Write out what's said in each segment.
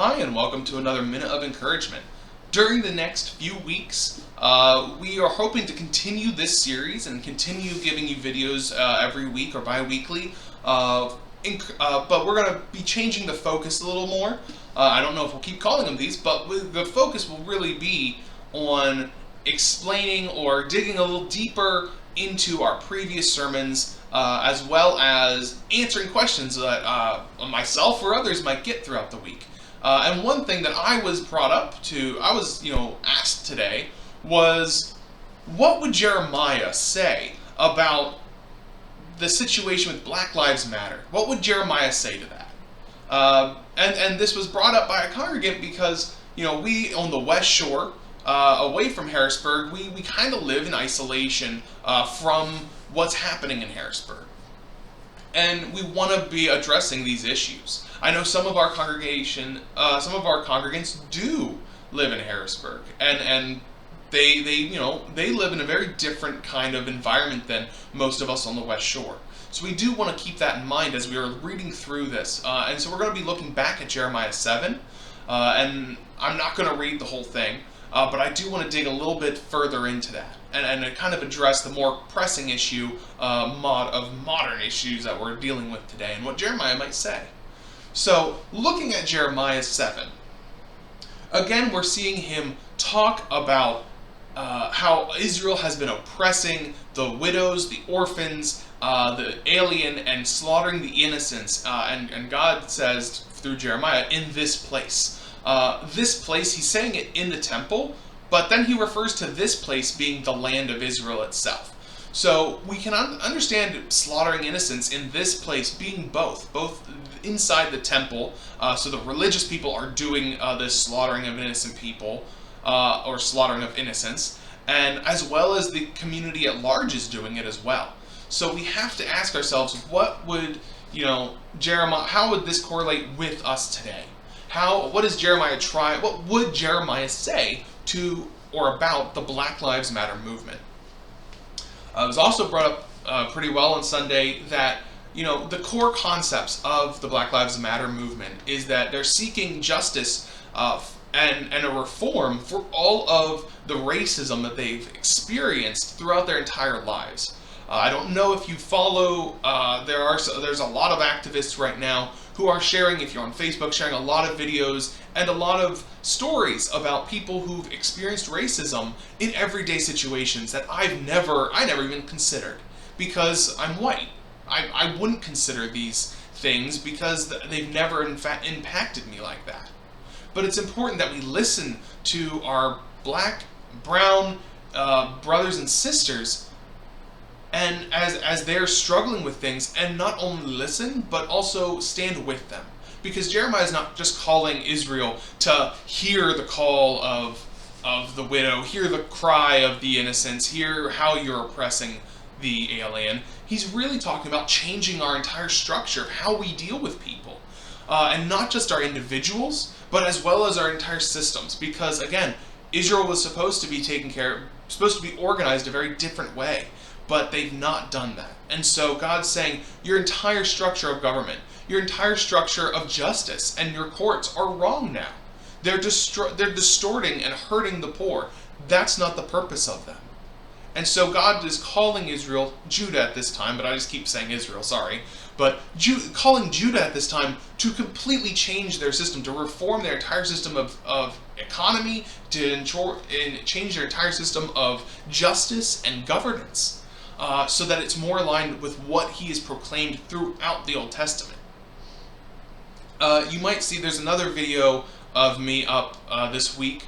Hi, and welcome to another Minute of Encouragement. During the next few weeks, we are hoping to continue this series and continue giving you videos every week or bi-weekly. But we're going to be changing the focus a little more. I don't know if we'll keep calling them these, but the focus will really be on explaining or digging a little deeper into our previous sermons, as well as answering questions that myself or others might get throughout the week. And one thing that I was asked today was, what would Jeremiah say about the situation with Black Lives Matter? What would Jeremiah say to that? And this was brought up by a congregant because, we on the West Shore, away from Harrisburg, we kind of live in isolation from what's happening in Harrisburg. And we want to be addressing these issues. I know some of our congregants do live in Harrisburg, and they live in a very different kind of environment than most of us on the West Shore. So we do want to keep that in mind as we are reading through this. And so we're going to be looking back at Jeremiah 7, and I'm not going to read the whole thing, but I do want to dig a little bit further into that and kind of address the more pressing issue of modern issues that we're dealing with today and what Jeremiah might say. So, looking at Jeremiah 7, again we're seeing him talk about how Israel has been oppressing the widows, the orphans, the alien, and slaughtering the innocents. And God says through Jeremiah, in this place. This place, he's saying it in the temple, but then he refers to this place being the land of Israel itself. So we can understand slaughtering innocents in this place being both inside the temple, so the religious people are doing this slaughtering of innocent people, or slaughtering of innocents, and as well as the community at large is doing it as well. So we have to ask ourselves, what would, Jeremiah, how would this correlate with us today? What would Jeremiah say to or about the Black Lives Matter movement? It was also brought up pretty well on Sunday that, the core concepts of the Black Lives Matter movement is that they're seeking justice and a reform for all of the racism that they've experienced throughout their entire lives. I don't know if you follow, there's a lot of activists right now who are sharing, if you're on Facebook, sharing a lot of videos and a lot of stories about people who've experienced racism in everyday situations that I never even considered, because I'm white. I wouldn't consider these things because they've never in fact impacted me like that. But it's important that we listen to our black, brown brothers and sisters, and as they're struggling with things, and not only listen, but also stand with them. Because Jeremiah is not just calling Israel to hear the call of the widow, hear the cry of the innocents, hear how you're oppressing the alien. He's really talking about changing our entire structure of how we deal with people. And not just our individuals, but as well as our entire systems. Because again, Israel was supposed to be organized a very different way. But they've not done that. And so God's saying, your entire structure of government, your entire structure of justice, and your courts are wrong now. They're distorting and hurting the poor. That's not the purpose of them. And so God is calling Judah at this time, but I just keep saying Israel, sorry. But calling Judah at this time to completely change their system, to reform their entire system of economy, to change their entire system of justice and governance. So that it's more aligned with what he has proclaimed throughout the Old Testament. You might see there's another video of me up this week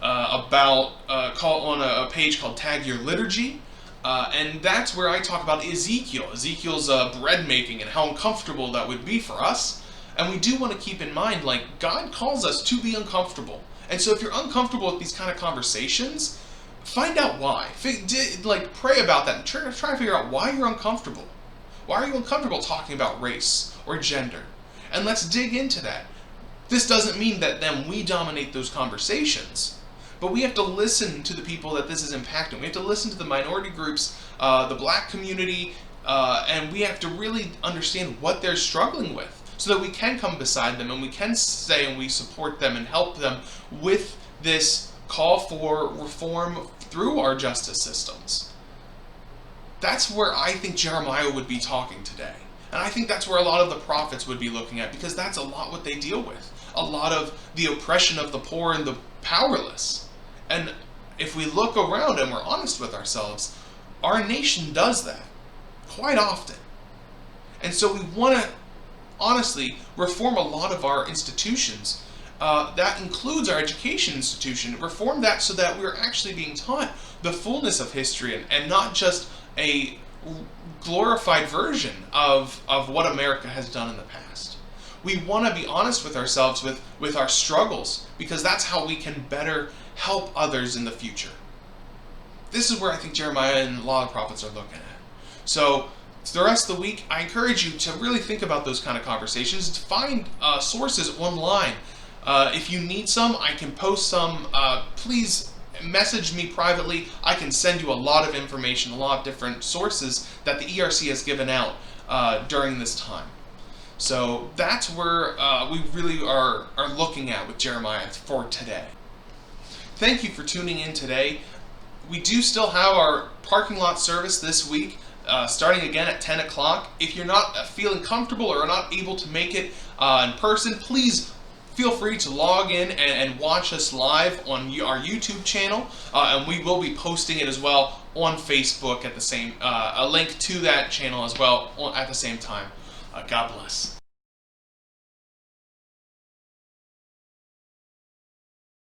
on a page called Tag Your Liturgy, and that's where I talk about Ezekiel's bread making and how uncomfortable that would be for us. And we do want to keep in mind, God calls us to be uncomfortable. And so if you're uncomfortable with these kind of conversations, find out why. Pray about that and try to figure out why you're uncomfortable. Why are you uncomfortable talking about race or gender? And let's dig into that. This doesn't mean that then we dominate those conversations, but we have to listen to the people that this is impacting. We have to listen to the minority groups, the black community, and we have to really understand what they're struggling with. so that we can come beside them and we can say and we support them and help them with this call for reform through our justice systems. That's where I think Jeremiah would be talking today. And I think that's where a lot of the prophets would be looking at, because that's a lot what they deal with. A lot of the oppression of the poor and the powerless. And if we look around and we're honest with ourselves, our nation does that quite often. And so we want to honestly reform a lot of our institutions. That includes our education institution. Reform that so that we're actually being taught the fullness of history and not just a glorified version of what America has done in the past. We want to be honest with ourselves with our struggles, because that's how we can better help others in the future. This is where I think Jeremiah and a lot of prophets are looking at. So the rest of the week, I encourage you to really think about those kind of conversations, to find sources online. If you need some, I can post some. Please message me privately. I can send you a lot of information, a lot of different sources that the ERC has given out during this time. So that's where we really are looking at with Jeremiah for today. Thank you for tuning in today. We do still have our parking lot service this week, starting again at 10 o'clock. If you're not feeling comfortable or not able to make it in person, please feel free to log in and watch us live on our YouTube channel, and we will be posting it as well on Facebook at the same, a link to that channel as well at the same time. God bless.